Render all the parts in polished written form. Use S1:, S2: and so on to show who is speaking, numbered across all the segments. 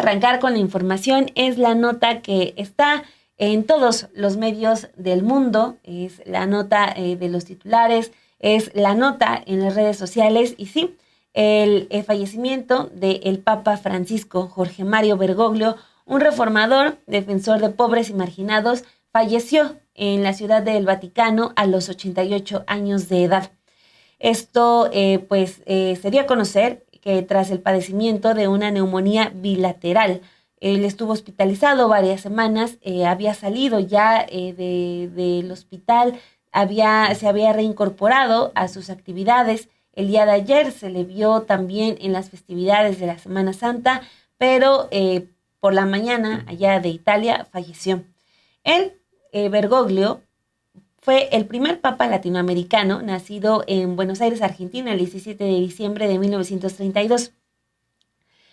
S1: arrancar con la información. Es la nota que está en todos los medios del mundo, es la nota de los titulares, es la nota en las redes sociales y sí, el fallecimiento del Papa Francisco Jorge Mario Bergoglio, un reformador, defensor de pobres y marginados, falleció en la Ciudad del Vaticano a los 88 años de edad. Esto se dio a conocer que tras el padecimiento de una neumonía bilateral, él estuvo hospitalizado varias semanas, había salido ya del hospital, se había reincorporado a sus actividades. El día de ayer se le vio también en las festividades de la Semana Santa, pero por la mañana, allá de Italia, falleció. Él, Bergoglio, fue el primer papa latinoamericano nacido en Buenos Aires, Argentina, el 17 de diciembre de 1932.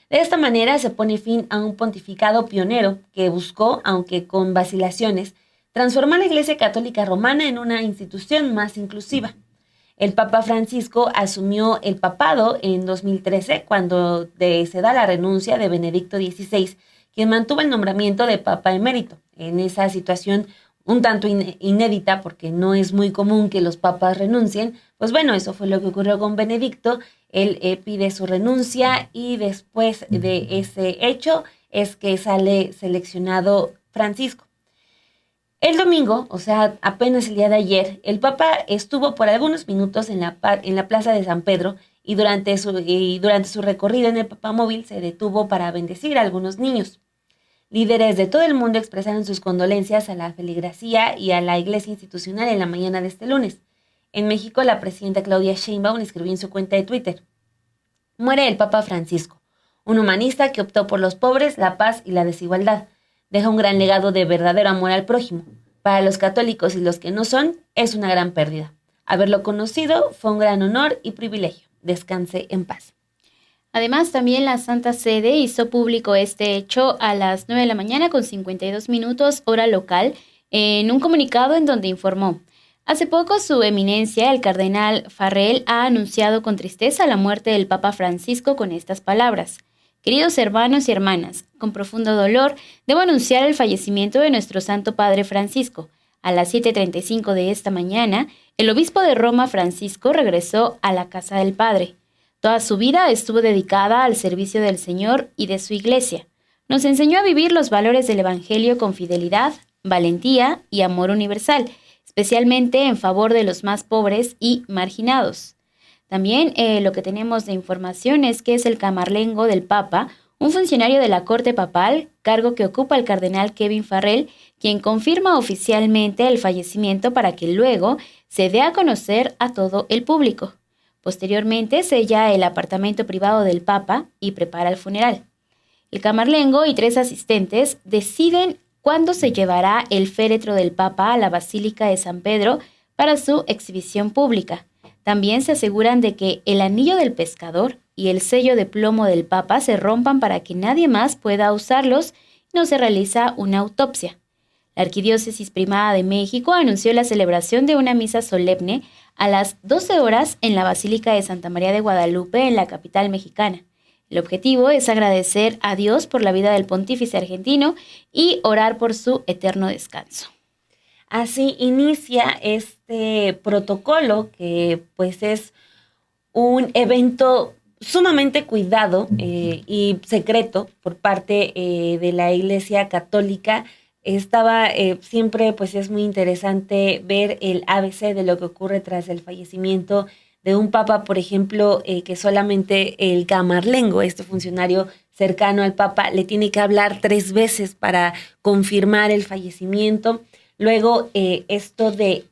S1: De esta manera se pone fin a un pontificado pionero que buscó, aunque con vacilaciones, transformar la Iglesia Católica Romana en una institución más inclusiva. El Papa Francisco asumió el papado en 2013 cuando se da la renuncia de Benedicto XVI, quien mantuvo el nombramiento de Papa emérito. En esa situación un tanto inédita, porque no es muy común que los papas renuncien, pues bueno, eso fue lo que ocurrió con Benedicto. Él pide su renuncia y después de ese hecho es que sale seleccionado Francisco. El domingo, o sea, apenas el día de ayer, el Papa estuvo por algunos minutos en la Plaza de San Pedro y durante su recorrido en el papamóvil se detuvo para bendecir a algunos niños. Líderes de todo el mundo expresaron sus condolencias a la feligresía y a la Iglesia institucional en la mañana de este lunes. En México, la presidenta Claudia Sheinbaum escribió en su cuenta de Twitter: muere el Papa Francisco, un humanista que optó por los pobres, la paz y la desigualdad. Deja un gran legado de verdadero amor al prójimo. Para los católicos y los que no son, es una gran pérdida. Haberlo conocido fue un gran honor y privilegio. Descanse en paz.
S2: Además, también la Santa Sede hizo público este hecho a las 9 de la mañana con 52 minutos hora local en un comunicado en donde informó: hace poco su eminencia, el cardenal Farrell, ha anunciado con tristeza la muerte del Papa Francisco con estas palabras: queridos hermanos y hermanas, con profundo dolor debo anunciar el fallecimiento de nuestro Santo Padre Francisco. A las 7:35 de esta mañana, el obispo de Roma, Francisco, regresó a la casa del Padre. Toda su vida estuvo dedicada al servicio del Señor y de su Iglesia. Nos enseñó a vivir los valores del Evangelio con fidelidad, valentía y amor universal, especialmente en favor de los más pobres y marginados. También lo que tenemos de información es que es el camarlengo del Papa, un funcionario de la Corte Papal, cargo que ocupa el cardenal Kevin Farrell, quien confirma oficialmente el fallecimiento para que luego se dé a conocer a todo el público. Posteriormente sella el apartamento privado del Papa y prepara el funeral. El camarlengo y 3 asistentes deciden cuándo se llevará el féretro del Papa a la Basílica de San Pedro para su exhibición pública. También se aseguran de que el anillo del pescador y el sello de plomo del Papa se rompan para que nadie más pueda usarlos y no se realiza una autopsia. La Arquidiócesis Primada de México anunció la celebración de una misa solemne a las 12 horas en la Basílica de Santa María de Guadalupe, en la capital mexicana. El objetivo es agradecer a Dios por la vida del pontífice argentino y orar por su eterno descanso.
S1: Así inicia este protocolo que pues es un evento sumamente cuidado y secreto por parte de la Iglesia Católica. Siempre pues es muy interesante ver el ABC de lo que ocurre tras el fallecimiento de un papa, por ejemplo, que solamente el camarlengo, este funcionario cercano al papa, le tiene que hablar 3 veces para confirmar el fallecimiento. Luego esto de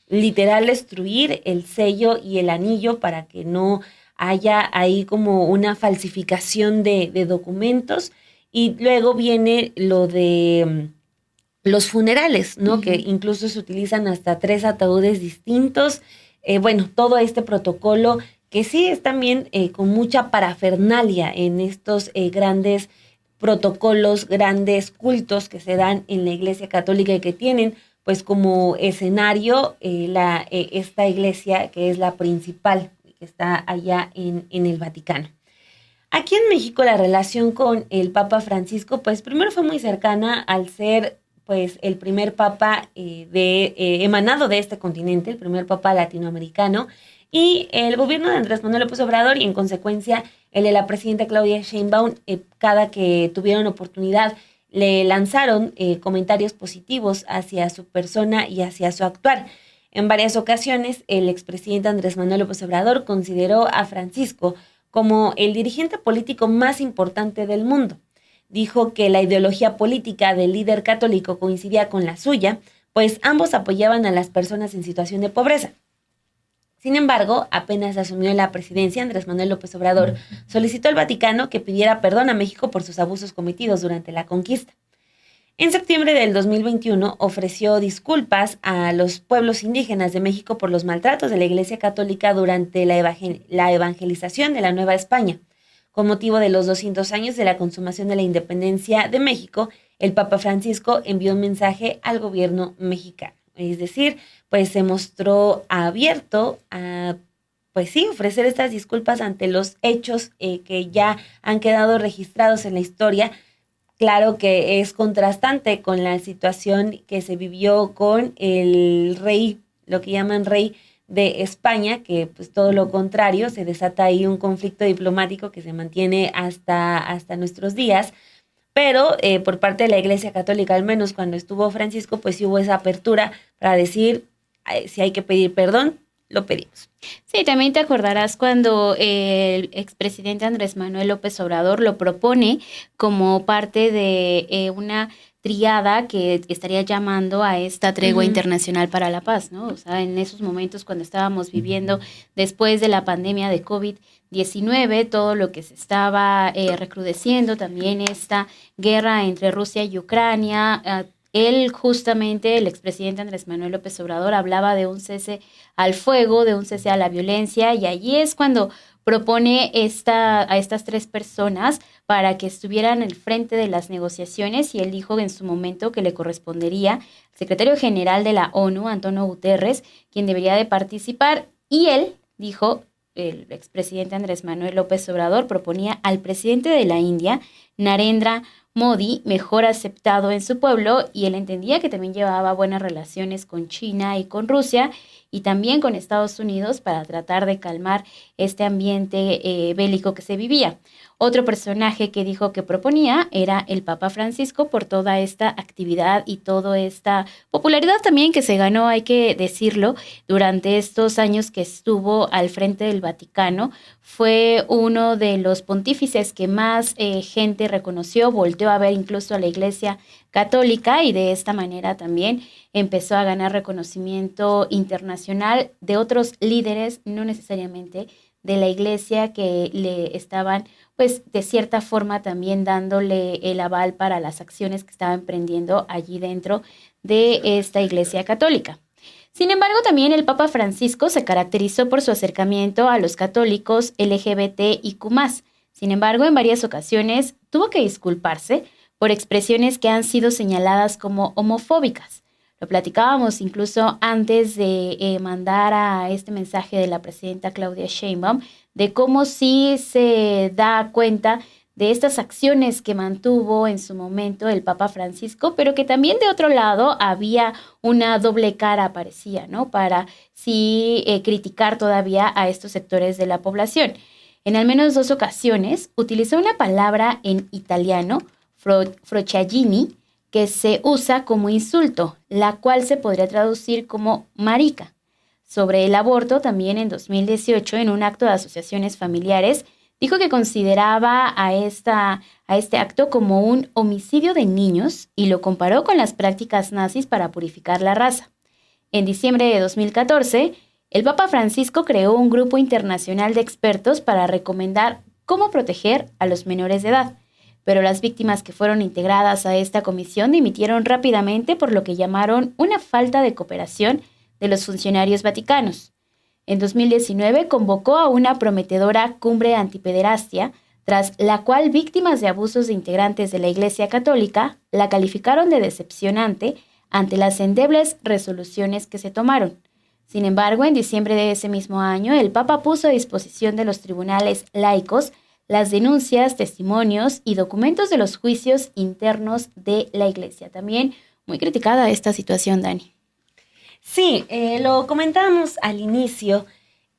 S1: literal destruir el sello y el anillo para que no haya ahí como una falsificación de documentos. Y luego viene lo de los funerales, ¿no? Uh-huh. Que incluso se utilizan hasta 3 ataúdes distintos. Todo este protocolo que sí es también con mucha parafernalia en estos grandes protocolos, grandes cultos que se dan en la Iglesia Católica y que tienen pues como escenario esta iglesia que es la principal, que está allá en el Vaticano. Aquí en México la relación con el Papa Francisco, pues primero fue muy cercana al ser pues el primer papa emanado de este continente, el primer papa latinoamericano, y el gobierno de Andrés Manuel López Obrador y en consecuencia el de la presidenta Claudia Sheinbaum, cada que tuvieron oportunidad le lanzaron comentarios positivos hacia su persona y hacia su actuar. En varias ocasiones el expresidente Andrés Manuel López Obrador consideró a Francisco como el dirigente político más importante del mundo. Dijo que la ideología política del líder católico coincidía con la suya, pues ambos apoyaban a las personas en situación de pobreza. Sin embargo, apenas asumió la presidencia, Andrés Manuel López Obrador solicitó al Vaticano que pidiera perdón a México por sus abusos cometidos durante la conquista. En septiembre del 2021 ofreció disculpas a los pueblos indígenas de México por los maltratos de la Iglesia Católica durante la evangelización de la Nueva España. Con motivo de los 200 años de la consumación de la independencia de México, el Papa Francisco envió un mensaje al gobierno mexicano. Es decir, pues se mostró abierto a, pues sí, ofrecer estas disculpas ante los hechos que ya han quedado registrados en la historia. Claro que es contrastante con la situación que se vivió con el rey, lo que llaman rey de España, que pues todo lo contrario, se desata ahí un conflicto diplomático que se mantiene hasta nuestros días, pero por parte de la Iglesia Católica, al menos cuando estuvo Francisco, pues sí hubo esa apertura para decir, si hay que pedir perdón, lo pedimos.
S2: Sí, también te acordarás cuando el expresidente Andrés Manuel López Obrador lo propone como parte de una triada que estaría llamando a esta tregua internacional para la paz, ¿no? O sea, en esos momentos cuando estábamos viviendo después de la pandemia de COVID-19, todo lo que se estaba recrudeciendo, también esta guerra entre Rusia y Ucrania. Él justamente, el expresidente Andrés Manuel López Obrador, hablaba de un cese al fuego, de un cese a la violencia, y allí es cuando propone a estas tres personas para que estuvieran al frente de las negociaciones, y él dijo en su momento que le correspondería al secretario general de la ONU, Antonio Guterres, quien debería de participar, y él dijo, el expresidente Andrés Manuel López Obrador proponía al presidente de la India, Narendra Modi, mejor aceptado en su pueblo, y él entendía que también llevaba buenas relaciones con China y con Rusia y también con Estados Unidos para tratar de calmar este ambiente bélico que se vivía. Otro personaje que dijo que proponía era el Papa Francisco por toda esta actividad y toda esta popularidad también que se ganó, hay que decirlo, durante estos años que estuvo al frente del Vaticano. Fue uno de los pontífices que más gente reconoció, volteó a ver incluso a la Iglesia Católica, y de esta manera también empezó a ganar reconocimiento internacional de otros líderes, no necesariamente de la Iglesia, que le estaban pues de cierta forma también dándole el aval para las acciones que estaba emprendiendo allí dentro de esta Iglesia Católica. Sin embargo, también el Papa Francisco se caracterizó por su acercamiento a los católicos LGBTIQ+. Sin embargo, en varias ocasiones tuvo que disculparse por expresiones que han sido señaladas como homofóbicas. Lo platicábamos incluso antes de mandar a este mensaje de la presidenta Claudia Sheinbaum, de cómo sí se da cuenta de estas acciones que mantuvo en su momento el Papa Francisco, pero que también de otro lado había una doble cara, parecía, ¿no? Para sí criticar todavía a estos sectores de la población. En al menos 2 ocasiones utilizó una palabra en italiano, frociaggini, que se usa como insulto, la cual se podría traducir como marica. Sobre el aborto, también en 2018, en un acto de asociaciones familiares, dijo que consideraba a este acto como un homicidio de niños y lo comparó con las prácticas nazis para purificar la raza. En diciembre de 2014, el Papa Francisco creó un grupo internacional de expertos para recomendar cómo proteger a los menores de edad, pero las víctimas que fueron integradas a esta comisión dimitieron rápidamente por lo que llamaron una falta de cooperación de los funcionarios vaticanos. En 2019 convocó a una prometedora cumbre antipederastia, tras la cual víctimas de abusos de integrantes de la Iglesia Católica la calificaron de decepcionante ante las endebles resoluciones que se tomaron. Sin embargo, en diciembre de ese mismo año, el Papa puso a disposición de los tribunales laicos las denuncias, testimonios y documentos de los juicios internos de la Iglesia. También muy criticada esta situación, Dani.
S1: Sí, lo comentábamos al inicio,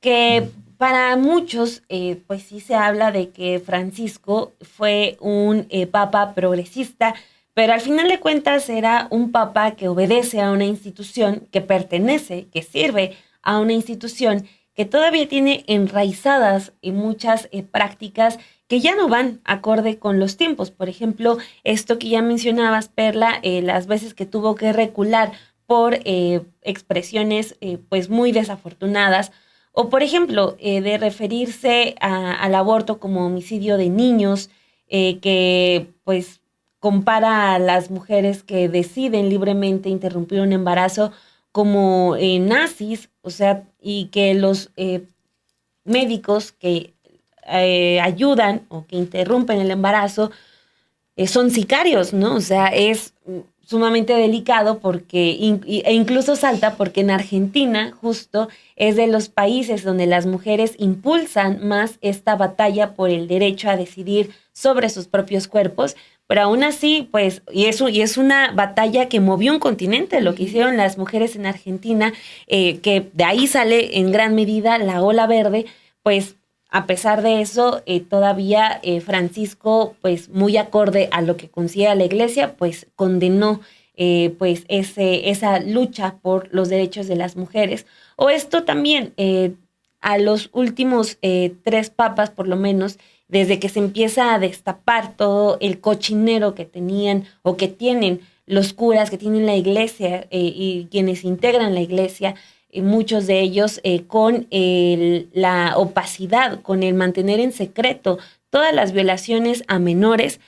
S1: que para muchos, pues sí se habla de que Francisco fue un papa progresista, pero al final de cuentas era un papa que obedece a una institución, que pertenece, que sirve a una institución que todavía tiene enraizadas en muchas prácticas que ya no van acorde con los tiempos. Por ejemplo, esto que ya mencionabas, Perla, las veces que tuvo que recular por expresiones pues muy desafortunadas, o por ejemplo, de referirse al aborto como homicidio de niños, que pues compara a las mujeres que deciden libremente interrumpir un embarazo como nazis, o sea, y que los médicos que ayudan o que interrumpen el embarazo son sicarios, ¿no? O sea, es sumamente delicado porque, e incluso salta porque en Argentina justo es de los países donde las mujeres impulsan más esta batalla por el derecho a decidir sobre sus propios cuerpos, pero aún así, pues, y es una batalla que movió un continente, lo que hicieron las mujeres en Argentina, que de ahí sale en gran medida la ola verde, pues a pesar de eso, todavía Francisco, pues muy acorde a lo que considera la Iglesia, pues condenó pues esa lucha por los derechos de las mujeres. O esto también a los últimos tres papas, por lo menos, desde que se empieza a destapar todo el cochinero que tenían o que tienen los curas, que tienen la Iglesia y quienes integran la Iglesia, muchos de ellos con la opacidad, con el mantener en secreto todas las violaciones a menores.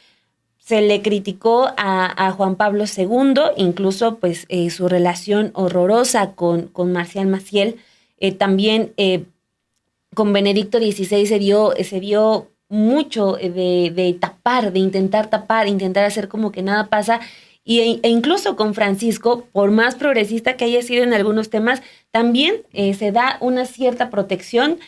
S1: Se le criticó a Juan Pablo II, incluso pues su relación horrorosa con Marcial Maciel. También con Benedicto XVI se dio mucho de tapar, de intentar tapar, intentar hacer como que nada pasa. E incluso con Francisco, por más progresista que haya sido en algunos temas, también se da una cierta protección.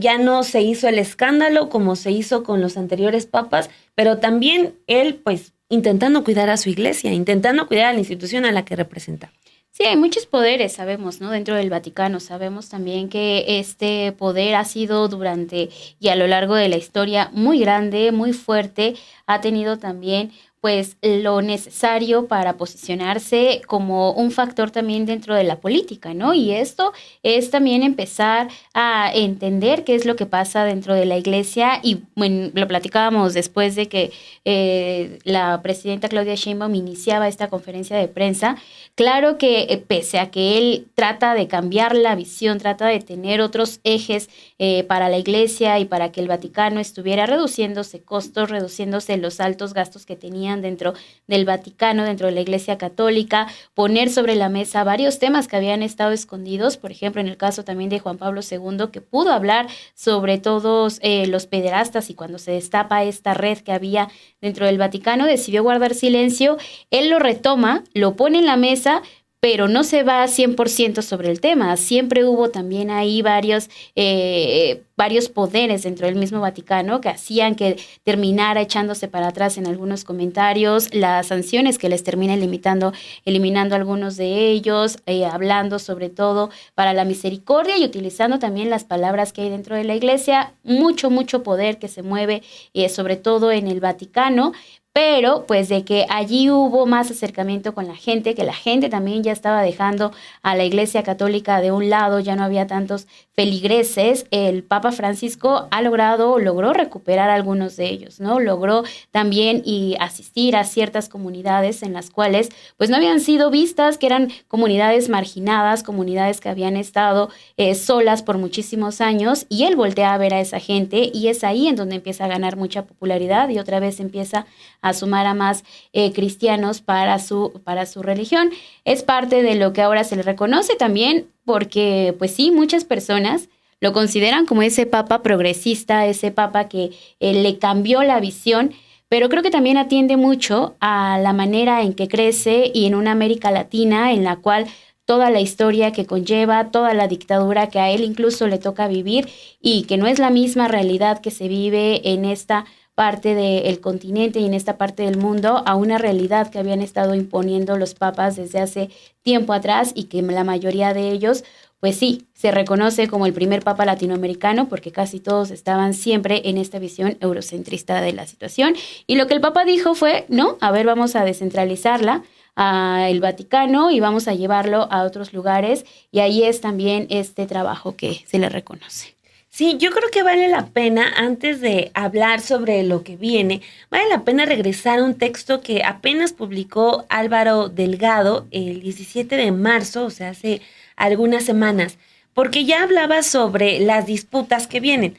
S1: Ya no se hizo el escándalo como se hizo con los anteriores papas, pero también él, pues, intentando cuidar a su iglesia, intentando cuidar a la institución a la que representa.
S2: Sí, hay muchos poderes, sabemos, ¿no? Dentro del Vaticano. Sabemos también que este poder ha sido durante y a lo largo de la historia muy grande, muy fuerte. Ha tenido también pues lo necesario para posicionarse como un factor también dentro de la política, ¿no? Y esto es también empezar a entender qué es lo que pasa dentro de la iglesia y bueno, lo platicábamos después de que la presidenta Claudia Sheinbaum iniciaba esta conferencia de prensa. Claro que pese a que él trata de cambiar la visión, trata de tener otros ejes para la iglesia y para que el Vaticano estuviera reduciéndose costos, reduciéndose los altos gastos que tenían dentro del Vaticano, dentro de la Iglesia Católica, poner sobre la mesa varios temas que habían estado escondidos, por ejemplo, en el caso también de Juan Pablo II, que pudo hablar sobre todos los pederastas y cuando se destapa esta red que había dentro del Vaticano, decidió guardar silencio. Él lo retoma, lo pone en la mesa, pero no se va 100% sobre el tema. Siempre hubo también ahí varios poderes dentro del mismo Vaticano que hacían que terminara echándose para atrás en algunos comentarios, las sanciones que les termina eliminando algunos de ellos, hablando sobre todo para la misericordia y utilizando también las palabras que hay dentro de la iglesia. Mucho poder que se mueve, sobre todo en el Vaticano. Pero pues de que allí hubo más acercamiento con la gente, que la gente también ya estaba dejando a la Iglesia Católica de un lado, ya no había tantos feligreses. El Papa Francisco logró recuperar algunos de ellos, ¿no? Logró también y asistir a ciertas comunidades en las cuales pues no habían sido vistas, que eran comunidades marginadas, comunidades que habían estado solas por muchísimos años, y él voltea a ver a esa gente y es ahí en donde empieza a ganar mucha popularidad y otra vez empieza a sumar a más cristianos para su religión. Es parte de lo que ahora se le reconoce también porque, pues sí, muchas personas lo consideran como ese papa progresista, ese papa que le cambió la visión, pero creo que también atiende mucho a la manera en que crece y en una América Latina en la cual toda la historia que conlleva, toda la dictadura que a él incluso le toca vivir y que no es la misma realidad que se vive en esta parte del continente y en esta parte del mundo a una realidad que habían estado imponiendo los papas desde hace tiempo atrás y que la mayoría de ellos, pues sí, se reconoce como el primer papa latinoamericano porque casi todos estaban siempre en esta visión eurocentrista de la situación. Y lo que el papa dijo fue, no, a ver, vamos a descentralizarla a el Vaticano y vamos a llevarlo a otros lugares y ahí es también este trabajo que se le reconoce.
S1: Sí, yo creo que vale la pena, antes de hablar sobre lo que viene, vale la pena regresar a un texto que apenas publicó Álvaro Delgado el 17 de marzo, o sea, hace algunas semanas, porque ya hablaba sobre las disputas que vienen.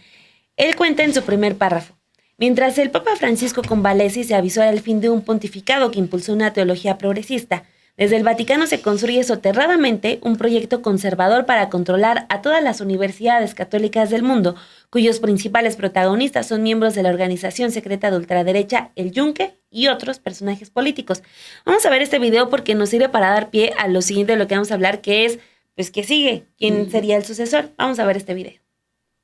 S1: Él cuenta en su primer párrafo: mientras el Papa Francisco convalece y se avisó el fin de un pontificado que impulsó una teología progresista, desde el Vaticano se construye soterradamente un proyecto conservador para controlar a todas las universidades católicas del mundo, cuyos principales protagonistas son miembros de la organización secreta de ultraderecha, el Yunque, y otros personajes políticos. Vamos a ver este video porque nos sirve para dar pie a lo siguiente de lo que vamos a hablar, que es, pues, ¿qué sigue? ¿Quién sería el sucesor? Vamos a ver este video.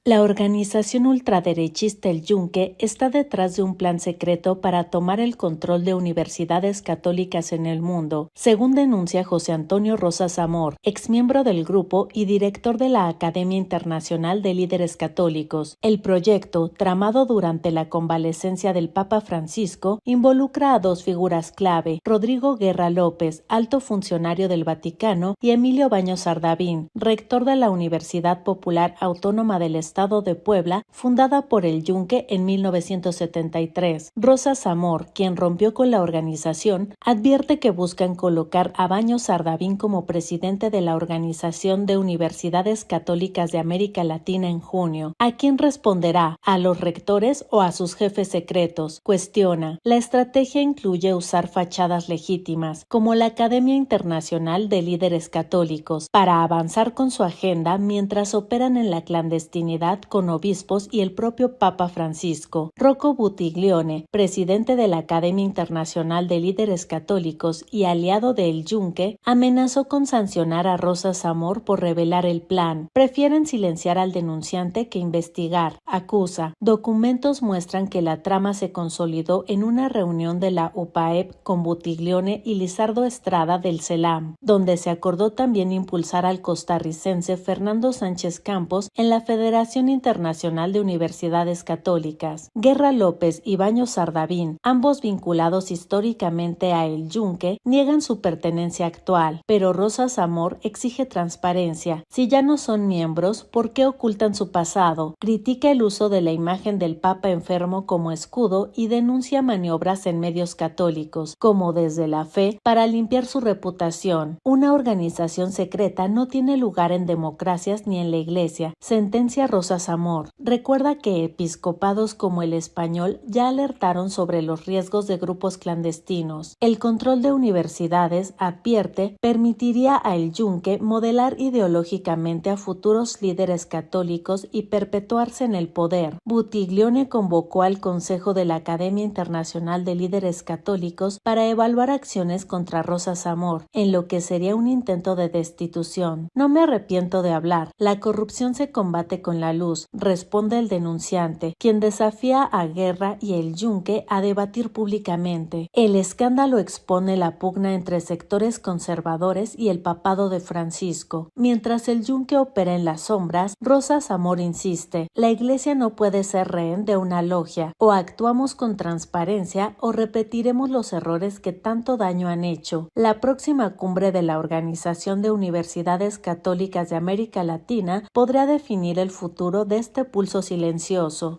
S3: La organización ultraderechista El Yunque está detrás de un plan secreto para tomar el control de universidades católicas en el mundo, según denuncia José Antonio Rosas Amor, exmiembro del grupo y director de la Academia Internacional de Líderes Católicos. El proyecto, tramado durante la convalecencia del Papa Francisco, involucra a dos figuras clave: Rodrigo Guerra López, alto funcionario del Vaticano, y Emilio Baños Ardavín, rector de la Universidad Popular Autónoma del Estado de Puebla, fundada por el Yunque en 1973. Rosas Amor, quien rompió con la organización, advierte que buscan colocar a Baños Ardavín como presidente de la Organización de Universidades Católicas de América Latina en junio. ¿A quién responderá? ¿A los rectores o a sus jefes secretos? Cuestiona. La estrategia incluye usar fachadas legítimas, como la Academia Internacional de Líderes Católicos, para avanzar con su agenda mientras operan en la clandestinidad con obispos y el propio Papa Francisco. Rocco Buttiglione, presidente de la Academia Internacional de Líderes Católicos y aliado de El Yunque, amenazó con sancionar a Rosas Amor por revelar el plan. Prefieren silenciar al denunciante que investigar, acusa. Documentos muestran que la trama se consolidó en una reunión de la UPAEP con Buttiglione y Lizardo Estrada del CELAM, donde se acordó también impulsar al costarricense Fernando Sánchez Campos en la Federación Internacional de Universidades Católicas. Guerra López y Baños Ardavín, ambos vinculados históricamente a El Yunque, niegan su pertenencia actual, pero Rosas Amor exige transparencia. Si ya no son miembros, ¿por qué ocultan su pasado? Critica el uso de la imagen del Papa enfermo como escudo y denuncia maniobras en medios católicos, como Desde la Fe, para limpiar su reputación. Una organización secreta no tiene lugar en democracias ni en la Iglesia, sentencia Rosas Amor. Recuerda que episcopados como el español ya alertaron sobre los riesgos de grupos clandestinos. El control de universidades, advierte, permitiría a El Yunque modelar ideológicamente a futuros líderes católicos y perpetuarse en el poder. Buttiglione convocó al Consejo de la Academia Internacional de Líderes Católicos para evaluar acciones contra Rosas Amor, en lo que sería un intento de destitución. No me arrepiento de hablar. La corrupción se combate con la luz, responde el denunciante, quien desafía a Guerra y El Yunque a debatir públicamente. El escándalo expone la pugna entre sectores conservadores y el papado de Francisco. Mientras El Yunque opera en las sombras, Rosas Amor insiste: la Iglesia no puede ser rehén de una logia. O actuamos con transparencia o repetiremos los errores que tanto daño han hecho. La próxima cumbre de la Organización de Universidades Católicas de América Latina podrá definir el futuro de este pulso silencioso.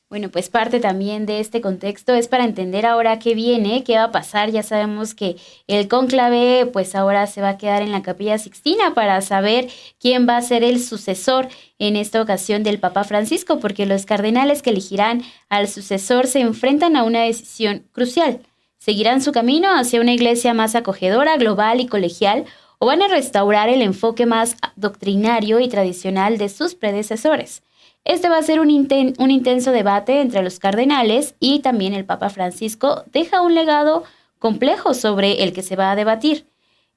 S2: Bueno, pues parte también de este contexto es para entender ahora qué viene, qué va a pasar. Ya sabemos que el cónclave pues ahora se va a quedar en la Capilla Sixtina para saber quién va a ser el sucesor en esta ocasión del Papa Francisco, porque los cardenales que elegirán al sucesor se enfrentan a una decisión crucial. ¿Seguirán su camino hacia una iglesia más acogedora, global y colegial, o van a restaurar el enfoque más doctrinario y tradicional de sus predecesores. Este va a ser un intenso debate entre los cardenales y también el Papa Francisco deja un legado complejo sobre el que se va a debatir.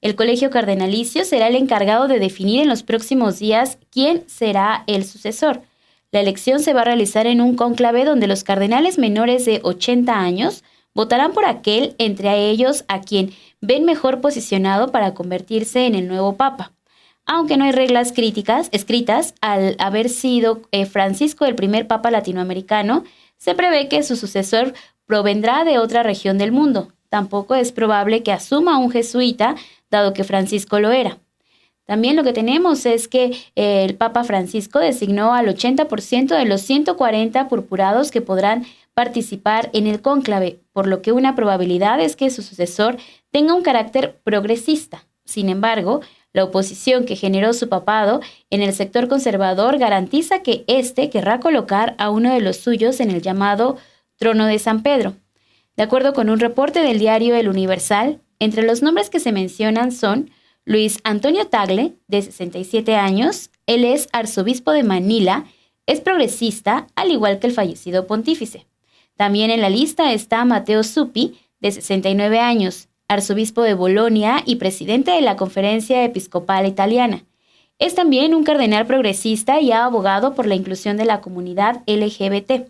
S2: El colegio cardenalicio será el encargado de definir en los próximos días quién será el sucesor. La elección se va a realizar en un cónclave donde los cardenales menores de 80 años votarán por aquel entre ellos a quien ven mejor posicionado para convertirse en el nuevo Papa. Aunque no hay reglas críticas escritas, al haber sido Francisco el primer Papa latinoamericano, se prevé que su sucesor provendrá de otra región del mundo. Tampoco es probable que asuma un jesuita, dado que Francisco lo era. También lo que tenemos es que el Papa Francisco designó al 80% de los 140 purpurados que podrán participar en el cónclave, por lo que una probabilidad es que su sucesor tenga un carácter progresista. Sin embargo, la oposición que generó su papado en el sector conservador garantiza que éste querrá colocar a uno de los suyos en el llamado Trono de San Pedro. De acuerdo con un reporte del diario El Universal, entre los nombres que se mencionan son Luis Antonio Tagle, de 67 años, él es arzobispo de Manila, es progresista, al igual que el fallecido pontífice. También en la lista está Matteo Zuppi, de 69 años, arzobispo de Bolonia y presidente de la Conferencia Episcopal Italiana. Es también un cardenal progresista y ha abogado por la inclusión de la comunidad LGBT.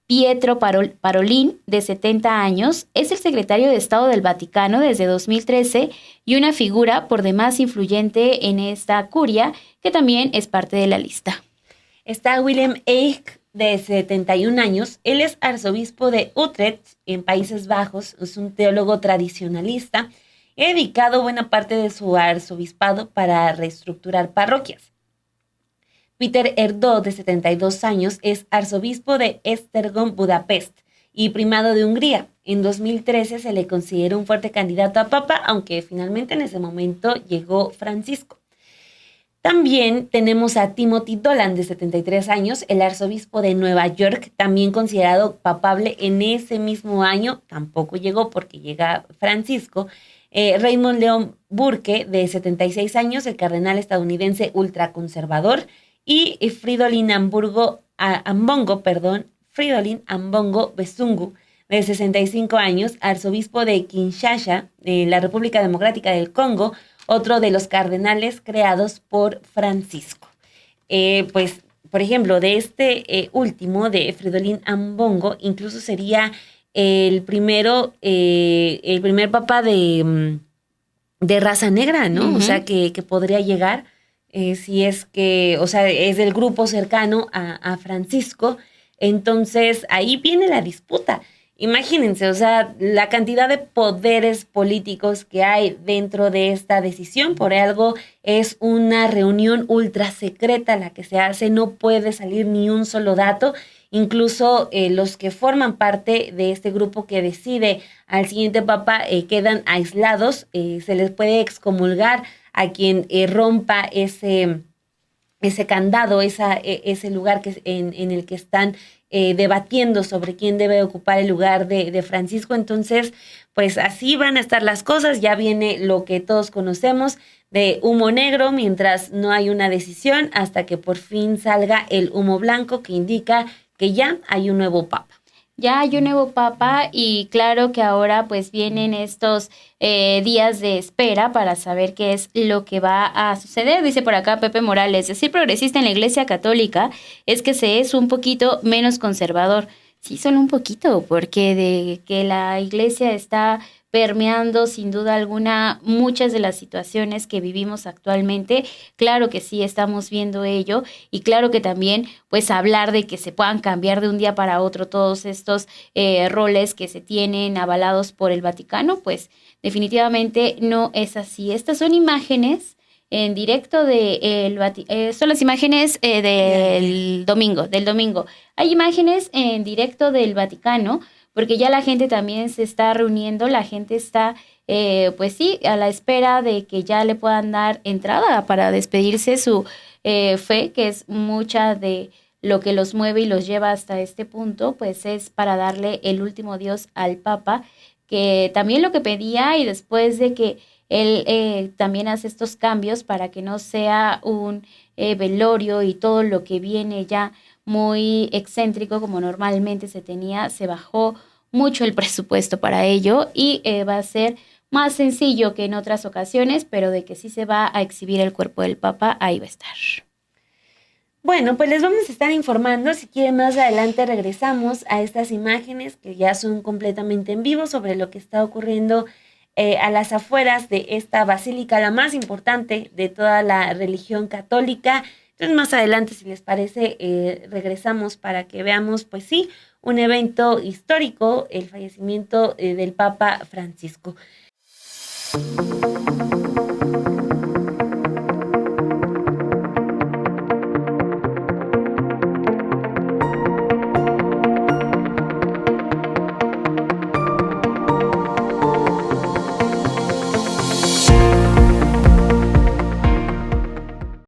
S2: Pietro Parolin, de 70 años, es el secretario de Estado del Vaticano desde 2013 y una figura por demás influyente en esta curia, que también es parte de la lista.
S1: Está Willem Eijk, de 71 años. Él es arzobispo de Utrecht, en Países Bajos. Es un teólogo tradicionalista. Ha dedicado buena parte de su arzobispado para reestructurar parroquias. Peter Erdő, de 72 años, es arzobispo de Esztergom, Budapest, y primado de Hungría. En 2013 se le consideró un fuerte candidato a papa, aunque finalmente en ese momento llegó Francisco. También tenemos a Timothy Dolan, de 73 años, el arzobispo de Nueva York, también considerado papable en ese mismo año, tampoco llegó porque llega Francisco. Raymond Leon Burke, de 76 años, el cardenal estadounidense ultraconservador, y Fridolin Ambongo Besungu, de 65 años, arzobispo de Kinshasa, la República Democrática del Congo, otro de los cardenales creados por Francisco. Pues, por ejemplo, de este último, de Fridolin Ambongo, incluso sería el primer papa de raza negra, ¿no?
S2: Uh-huh.
S1: O sea, que podría llegar, si es que, o sea, es del grupo cercano a Francisco. Entonces, ahí viene la disputa. Imagínense, o sea, la cantidad de poderes políticos que hay dentro de esta decisión. Por algo es una reunión ultra secreta la que se hace, no puede salir ni un solo dato. Incluso los que forman parte de este grupo que decide al siguiente papa quedan aislados, se les puede excomulgar a quien rompa ese candado, ese lugar en el que están debatiendo sobre quién debe ocupar el lugar de Francisco. Entonces, pues así van a estar las cosas. Ya viene lo que todos conocemos de humo negro mientras no hay una decisión, hasta que por fin salga el humo blanco que indica que ya hay un nuevo papa.
S2: Ya hay un nuevo papa y claro que ahora pues vienen estos días de espera para saber qué es lo que va a suceder. Dice por acá Pepe Morales, decir progresista en la Iglesia Católica es que se es un poquito menos conservador. Sí, solo un poquito, porque de que la Iglesia está permeando sin duda alguna muchas de las situaciones que vivimos actualmente. Claro que sí, estamos viendo ello y claro que también pues hablar de que se puedan cambiar de un día para otro todos estos roles que se tienen avalados por el Vaticano, pues definitivamente no es así. Estas son imágenes en directo son las imágenes del domingo. Hay imágenes en directo del Vaticano, porque ya la gente también se está reuniendo, la gente está, pues sí, a la espera de que ya le puedan dar entrada para despedirse su fe, que es mucha de lo que los mueve y los lleva hasta este punto, pues es para darle el último adiós al Papa, que también lo que pedía, y después de que Él también hace estos cambios para que no sea un velorio y todo lo que viene ya muy excéntrico como normalmente se tenía, se bajó mucho el presupuesto para ello y va a ser más sencillo que en otras ocasiones, pero de que sí se va a exhibir el cuerpo del Papa, ahí va a estar.
S1: Bueno, pues les vamos a estar informando. Si quieren, más adelante regresamos a estas imágenes que ya son completamente en vivo sobre lo que está ocurriendo a las afueras de esta basílica, la más importante de toda la religión católica. Entonces, más adelante, si les parece, regresamos para que veamos, pues sí, un evento histórico, el fallecimiento del Papa Francisco.